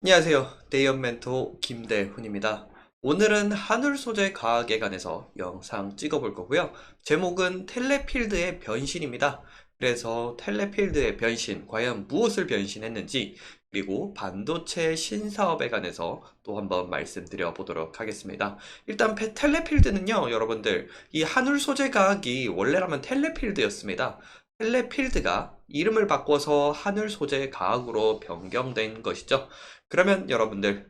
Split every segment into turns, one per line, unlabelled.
안녕하세요. 대이언 멘토 김대훈입니다. 오늘은 하늘 소재 과학에 관해서 영상 찍어볼 거고요. 제목은 텔레필드의 변신입니다. 그래서 텔레필드의 변신, 과연 무엇을 변신했는지, 그리고 반도체 신사업에 관해서 또 한번 말씀드려 보도록 하겠습니다. 일단 텔레필드는요, 여러분들, 이 하늘 소재 과학이 원래라면 텔레필드였습니다. 텔레필드가 이름을 바꿔서 하늘 소재 과학으로 변경된 것이죠. 그러면 여러분들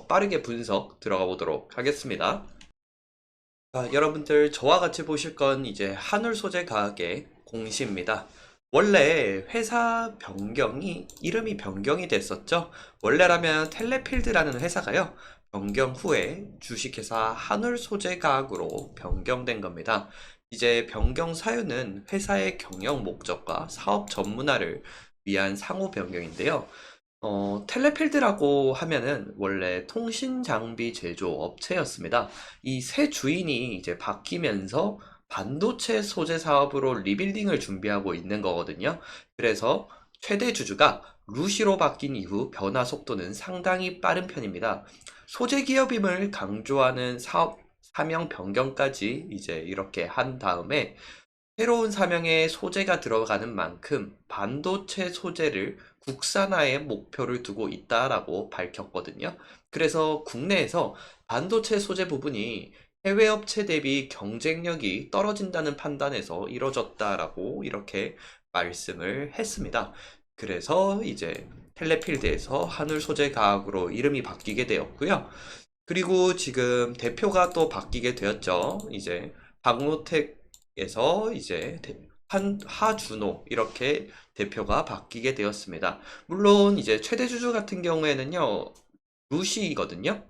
빠르게 분석 들어가 보도록 하겠습니다. 여러분들 저와 같이 보실 건 이제 한울 소재 과학의 공시입니다. 원래 회사 변경이 이름이 변경이 됐었죠. 원래라면 텔레필드라는 회사가요. 변경 후에 주식회사 한울 소재 과학으로 변경된 겁니다. 이제 변경 사유는 회사의 경영 목적과 사업 전문화를 위한 상호 변경인데요. 텔레필드라고 하면은 원래 통신 장비 제조 업체였습니다. 이 새 주인이 이제 바뀌면서 반도체 소재 사업으로 리빌딩을 준비하고 있는 거거든요. 그래서 최대 주주가 루시로 바뀐 이후 변화 속도는 상당히 빠른 편입니다. 소재 기업임을 강조하는 사업 사명 변경까지 이제 이렇게 한 다음에 새로운 사명에 소재가 들어가는 만큼 반도체 소재를 국산화의 목표를 두고 있다라고 밝혔거든요. 그래서 국내에서 반도체 소재 부분이 해외 업체 대비 경쟁력이 떨어진다는 판단에서 이뤄졌다라고 이렇게 말씀을 했습니다. 그래서 이제 텔레필드에서 한울 소재 과학으로 이름이 바뀌게 되었고요. 그리고 지금 대표가 또 바뀌게 되었죠. 이제 박노택에서 이제 하준호 이렇게 대표가 바뀌게 되었습니다. 물론 이제 최대 주주 같은 경우에는요, 루시거든요.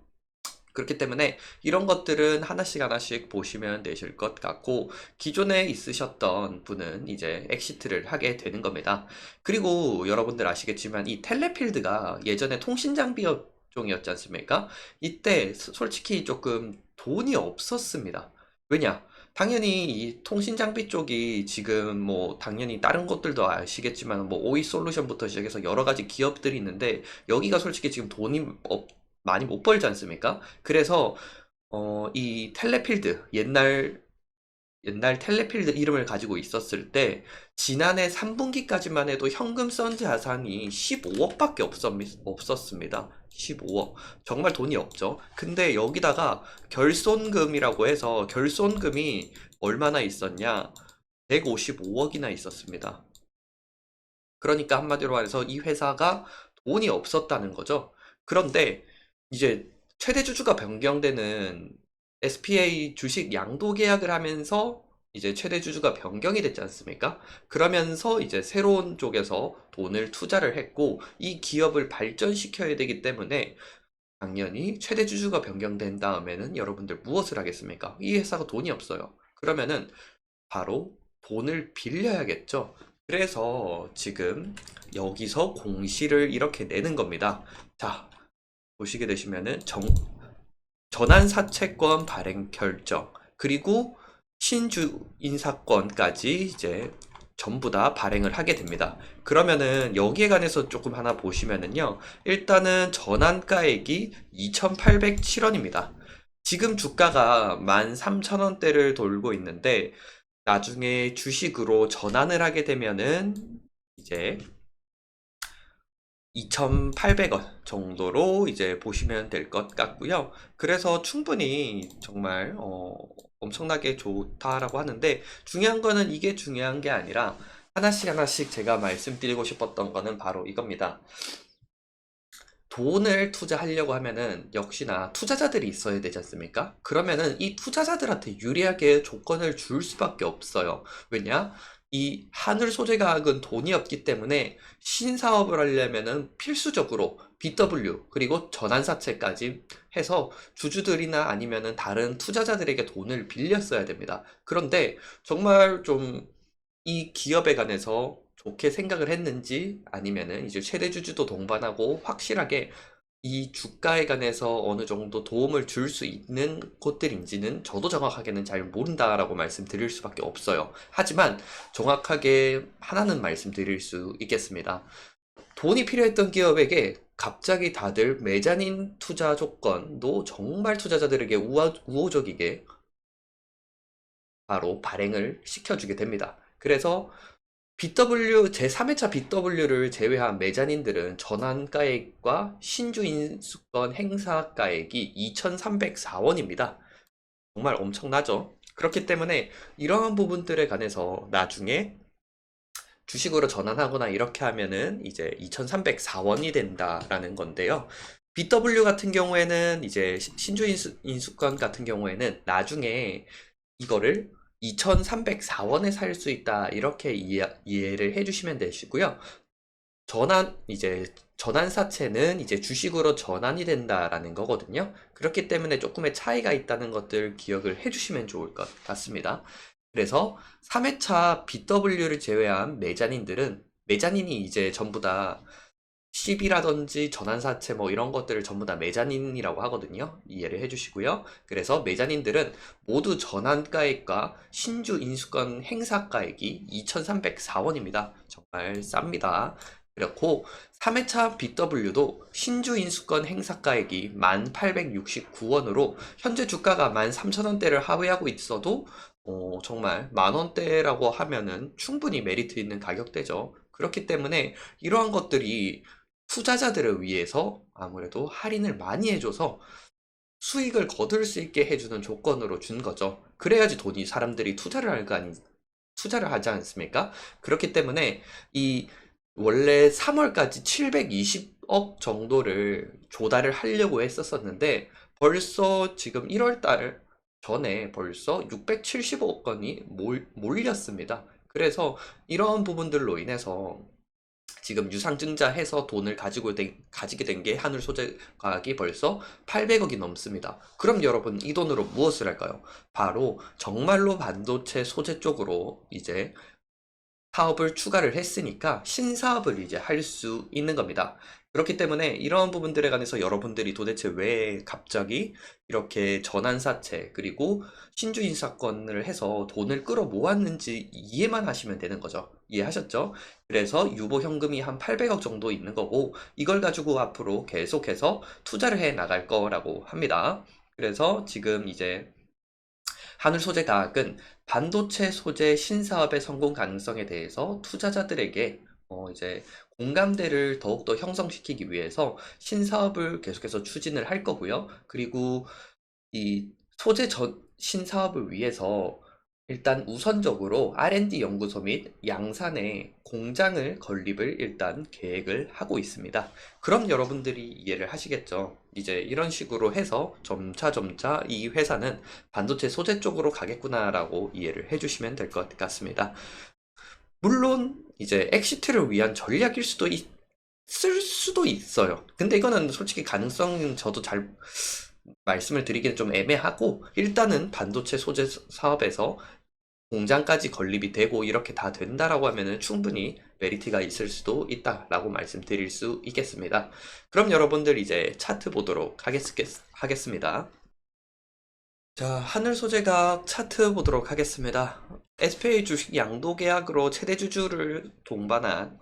그렇기 때문에 이런 것들은 하나씩 하나씩 보시면 되실 것 같고, 기존에 있으셨던 분은 이제 엑시트를 하게 되는 겁니다. 그리고 여러분들 아시겠지만 이 텔레필드가 예전에 통신장비 업종이었지 않습니까? 이때 솔직히 조금 돈이 없었습니다. 왜냐? 당연히 이 통신장비 쪽이 지금 뭐 당연히 다른 것들도 아시겠지만 뭐 오이 솔루션부터 시작해서 여러 가지 기업들이 있는데 여기가 솔직히 지금 돈이 많이 못 벌지 않습니까? 그래서 이 텔레필드 옛날 텔레필드 이름을 가지고 있었을 때 지난해 3분기까지만 해도 현금 선 자산이 15억밖에 없었습니다. 15억. 정말 돈이 없죠. 근데 여기다가 결손금이라고 해서 결손금이 얼마나 있었냐? 155억이나 있었습니다. 그러니까 한마디로 말해서 이 회사가 돈이 없었다는 거죠. 그런데 이제 최대 주주가 변경되는 SPA 주식 양도 계약을 하면서 이제 최대 주주가 변경이 됐지 않습니까? 그러면서 이제 새로운 쪽에서 돈을 투자를 했고 이 기업을 발전시켜야 되기 때문에 당연히 최대 주주가 변경된 다음에는 여러분들 무엇을 하겠습니까? 이 회사가 돈이 없어요. 그러면은 바로 돈을 빌려야겠죠. 그래서 지금 여기서 공시를 이렇게 내는 겁니다. 자, 보시게 되시면은 전환사채권 발행 결정, 그리고 신주인사권까지 이제 전부 다 발행을 하게 됩니다. 그러면은 여기에 관해서 조금 하나 보시면은요. 일단은 전환가액이 2,807원입니다. 지금 주가가 13,000원대를 돌고 있는데 나중에 주식으로 전환을 하게 되면은 이제 2,800원 정도로 이제 보시면 될 것 같고요. 그래서 충분히 정말 엄청나게 좋다라고 하는데 중요한 거는 이게 중요한 게 아니라 하나씩 하나씩 제가 말씀드리고 싶었던 거는 바로 이겁니다. 돈을 투자하려고 하면은 역시나 투자자들이 있어야 되지 않습니까? 그러면은 이 투자자들한테 유리하게 조건을 줄 수밖에 없어요. 왜냐? 이 하늘 소재가학은 돈이 없기 때문에 신사업을 하려면은 필수적으로 BW 그리고 전환사채까지 해서 주주들이나 아니면은 다른 투자자들에게 돈을 빌렸어야 됩니다. 그런데 정말 좀 이 기업에 관해서 좋게 생각을 했는지 아니면은 이제 최대 주주도 동반하고 확실하게 이 주가에 관해서 어느 정도 도움을 줄 수 있는 곳들인지는 저도 정확하게는 잘 모른다라고 말씀드릴 수밖에 없어요. 하지만 정확하게 하나는 말씀드릴 수 있겠습니다. 돈이 필요했던 기업에게 갑자기 다들 메자닌 투자 조건도 정말 투자자들에게 우호적이게 바로 발행을 시켜주게 됩니다. 그래서 BW 제3회차 BW를 제외한 메자닌들은 전환가액과 신주인수권 행사가액이 2,304원입니다. 정말 엄청나죠? 그렇기 때문에 이러한 부분들에 관해서 나중에 주식으로 전환하거나 이렇게 하면은 이제 2,304원이 된다라는 건데요. BW 같은 경우에는 이제 신주인수권 같은 경우에는 나중에 이거를 2,304원에 살 수 있다 이렇게 이해를 해주시면 되시고요. 전환사채는 이제 주식으로 전환이 된다라는 거거든요. 그렇기 때문에 조금의 차이가 있다는 것들 기억을 해주시면 좋을 것 같습니다. 그래서 3회차 BW를 제외한 메자닌이 이제 전부 다 시비라든지 전환사채 뭐 이런 것들을 전부 다 메자닌이라고 하거든요. 이해를 해주시고요. 그래서 메자닌들은 모두 전환가액과 신주 인수권 행사가액이 2,304원입니다. 정말 쌉니다. 그렇고 3회차 BW도 신주 인수권 행사가액이 1,869원으로 현재 주가가 13,000원대를 하회하고 있어도 정말 만원대라고 하면은 충분히 메리트 있는 가격대죠. 그렇기 때문에 이러한 것들이 투자자들을 위해서 아무래도 할인을 많이 해줘서 수익을 거둘 수 있게 해주는 조건으로 준 거죠. 그래야지 사람들이 투자를 하지 않습니까? 그렇기 때문에 이 원래 3월까지 720억 정도를 조달을 하려고 했었었는데 벌써 지금 1월 달 전에 벌써 675억 건이 몰렸습니다. 그래서 이러한 부분들로 인해서 지금 유상증자 해서 돈을 가지게 된 게 한울소재과학이 벌써 800억이 넘습니다. 그럼 여러분 이 돈으로 무엇을 할까요? 바로 정말로 반도체 소재 쪽으로 이제 사업을 추가를 했으니까 신사업을 이제 할 수 있는 겁니다. 그렇기 때문에 이러한 부분들에 관해서 여러분들이 도대체 왜 갑자기 이렇게 전환사채 그리고 신주인 사건을 해서 돈을 끌어 모았는지 이해만 하시면 되는 거죠. 이해하셨죠? 그래서 유보 현금이 한 800억 정도 있는 거고 이걸 가지고 앞으로 계속해서 투자를 해 나갈 거라고 합니다. 그래서 지금 이제 한울소재과학은 반도체 소재 신사업의 성공 가능성에 대해서 투자자들에게 이제 공감대를 더욱더 형성시키기 위해서 신사업을 계속해서 추진을 할 거고요. 그리고 이 신사업을 위해서 일단 우선적으로 R&D 연구소 및 양산에 공장을 건립을 일단 계획을 하고 있습니다. 그럼 여러분들이 이해를 하시겠죠. 이제 이런 식으로 해서 점차 이 회사는 반도체 소재 쪽으로 가겠구나라고 이해를 해주시면 될 것 같습니다. 물론 이제 엑시트를 위한 전략일 수도 있을 수도 있어요. 근데 이거는 솔직히 가능성은 저도 잘 말씀을 드리기는 좀 애매하고 일단은 반도체 소재 사업에서 공장까지 건립이 되고 이렇게 다 된다라고 하면은 충분히 메리트가 있을 수도 있다라고 말씀드릴 수 있겠습니다. 그럼 여러분들 이제 차트 보도록 하겠습니다. 자, 하늘소재과학 차트 보도록 하겠습니다. SPA 주식 양도 계약으로 최대 주주를 동반한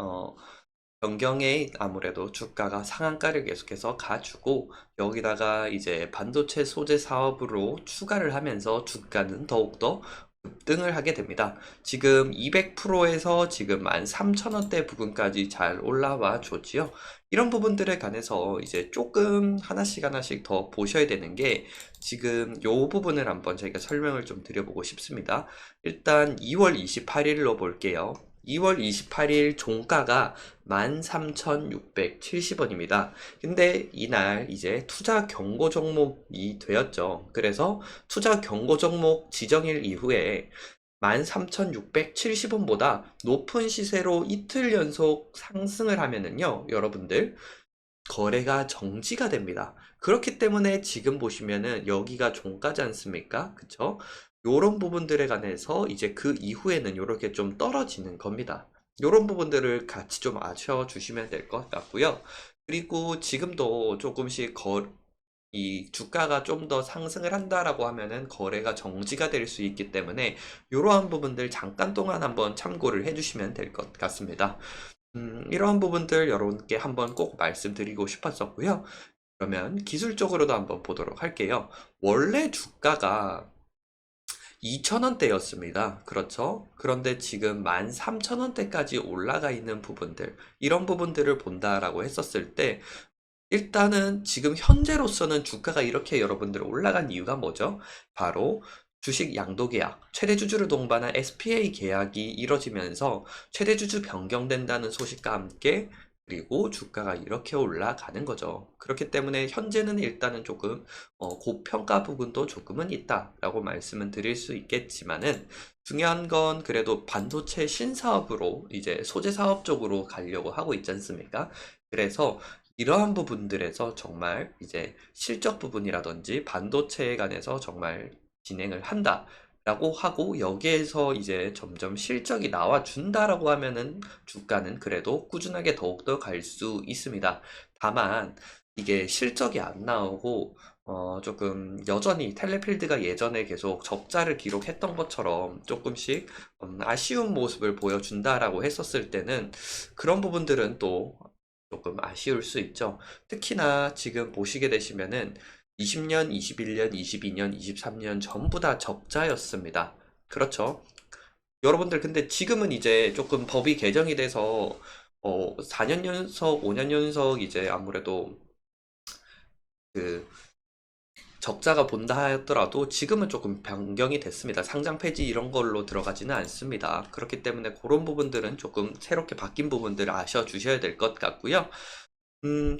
변경에 아무래도 주가가 상한가를 계속해서 가주고 여기다가 이제 반도체 소재 사업으로 추가를 하면서 주가는 더욱더 급등을 하게 됩니다. 지금 200%에서 지금 13,000원대 부근까지 잘 올라와 줬지요. 이런 부분들에 관해서 이제 조금 하나씩 더 보셔야 되는 게 지금 요 부분을 한번 저희가 설명을 좀 드려보고 싶습니다. 일단 2월 28일로 볼게요. 2월 28일 종가가 13,670원입니다. 근데 이날 이제 투자 경고 종목이 되었죠. 그래서 투자 경고 종목 지정일 이후에 13,670원보다 높은 시세로 이틀 연속 상승을 하면은요, 여러분들 거래가 정지가 됩니다. 그렇기 때문에 지금 보시면은 여기가 종가지 않습니까? 그쵸? 요런 부분들에 관해서 이제 그 이후에는 요렇게 좀 떨어지는 겁니다. 요런 부분들을 같이 좀 아셔주시면 될 것 같고요. 그리고 지금도 조금씩 이 주가가 좀 더 상승을 한다라고 하면은 거래가 정지가 될 수 있기 때문에 이러한 부분들 잠깐 동안 한번 참고를 해주시면 될 것 같습니다. 이러한 부분들 여러분께 한번 꼭 말씀드리고 싶었었고요. 그러면 기술적으로도 한번 보도록 할게요. 원래 주가가 2,000원대였습니다. 그렇죠? 그런데 지금 13,000원대까지 올라가 있는 부분들, 이런 부분들을 본다라고 했었을 때, 일단은 지금 현재로서는 주가가 이렇게 여러분들 올라간 이유가 뭐죠? 바로 주식 양도 계약, 최대 주주를 동반한 SPA 계약이 이뤄지면서 최대 주주 변경된다는 소식과 함께 그리고 주가가 이렇게 올라가는 거죠. 그렇기 때문에 현재는 일단은 조금 고평가 부분도 조금은 있다라고 말씀은 드릴 수 있겠지만은 중요한 건 그래도 반도체 신사업으로 이제 소재 사업 쪽으로 가려고 하고 있지 않습니까? 그래서 이러한 부분들에서 정말 이제 실적 부분이라든지 반도체에 관해서 정말 진행을 한다라고 하고 여기에서 이제 점점 실적이 나와준다라고 하면은 주가는 그래도 꾸준하게 더욱더 갈 수 있습니다. 다만 이게 실적이 안 나오고 조금 여전히 텔레필드가 예전에 계속 적자를 기록했던 것처럼 조금씩 아쉬운 모습을 보여준다라고 했었을 때는 그런 부분들은 또 조금 아쉬울 수 있죠. 특히나 지금 보시게 되시면은 20년, 21년, 22년, 23년 전부 다 적자였습니다. 그렇죠. 여러분들 근데 지금은 이제 조금 법이 개정이 돼서 4년 연속, 5년 연속 이제 아무래도 그 적자가 본다 하였더라도 지금은 조금 변경이 됐습니다. 상장 폐지 이런 걸로 들어가지는 않습니다. 그렇기 때문에 그런 부분들은 조금 새롭게 바뀐 부분들을 아셔 주셔야 될 것 같고요.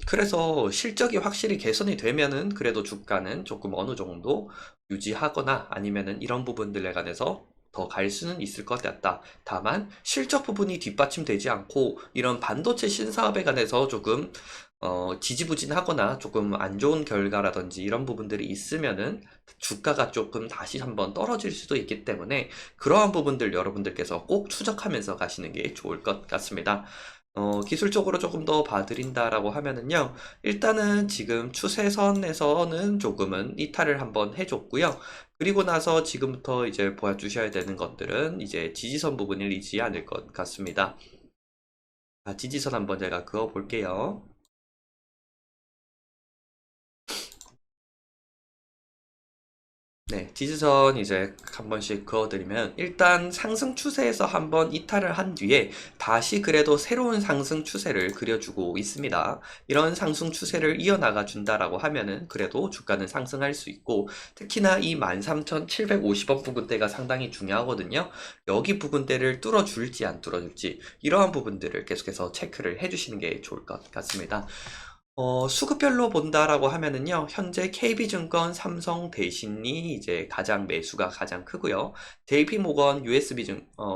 그래서 실적이 확실히 개선이 되면은 그래도 주가는 조금 어느 정도 유지하거나 아니면은 이런 부분들에 관해서 더 갈 수는 있을 것 같다. 다만 실적 부분이 뒷받침되지 않고 이런 반도체 신사업에 관해서 조금 지지부진하거나 조금 안 좋은 결과라든지 이런 부분들이 있으면은 주가가 조금 다시 한번 떨어질 수도 있기 때문에 그러한 부분들 여러분들께서 꼭 추적하면서 가시는 게 좋을 것 같습니다. 기술적으로 조금 더 봐드린다라고 하면은요, 일단은 지금 추세선에서는 조금은 이탈을 한번 해줬고요. 그리고 나서 지금부터 이제 보여주셔야 되는 것들은 이제 지지선 부분을 잊지 않을 것 같습니다. 지지선 한번 제가 그어 볼게요. 네, 지지선 이제 한 번씩 그어드리면 일단 상승 추세에서 한번 이탈을 한 뒤에 다시 그래도 새로운 상승 추세를 그려주고 있습니다. 이런 상승 추세를 이어나가 준다라고 하면은 그래도 주가는 상승할 수 있고 특히나 이 13,750원 부근대가 상당히 중요하거든요. 여기 부근대를 뚫어줄지 안 뚫어줄지 이러한 부분들을 계속해서 체크를 해주시는 게 좋을 것 같습니다. 수급별로 본다라고 하면은요, 현재 KB증권, 삼성 대신이 이제 가장 매수가 가장 크고요. JP모건,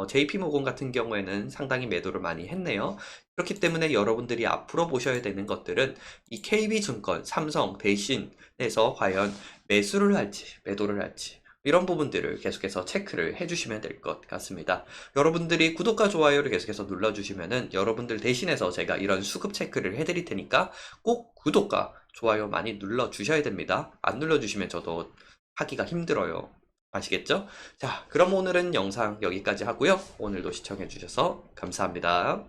JP모건 같은 경우에는 상당히 매도를 많이 했네요. 그렇기 때문에 여러분들이 앞으로 보셔야 되는 것들은 이 KB증권, 삼성 대신에서 과연 매수를 할지, 매도를 할지, 이런 부분들을 계속해서 체크를 해주시면 될 것 같습니다. 여러분들이 구독과 좋아요를 계속해서 눌러주시면은 여러분들 대신해서 제가 이런 수급 체크를 해드릴 테니까 꼭 구독과 좋아요 많이 눌러주셔야 됩니다. 안 눌러주시면 저도 하기가 힘들어요. 아시겠죠? 자, 그럼 오늘은 영상 여기까지 하고요. 오늘도 시청해주셔서 감사합니다.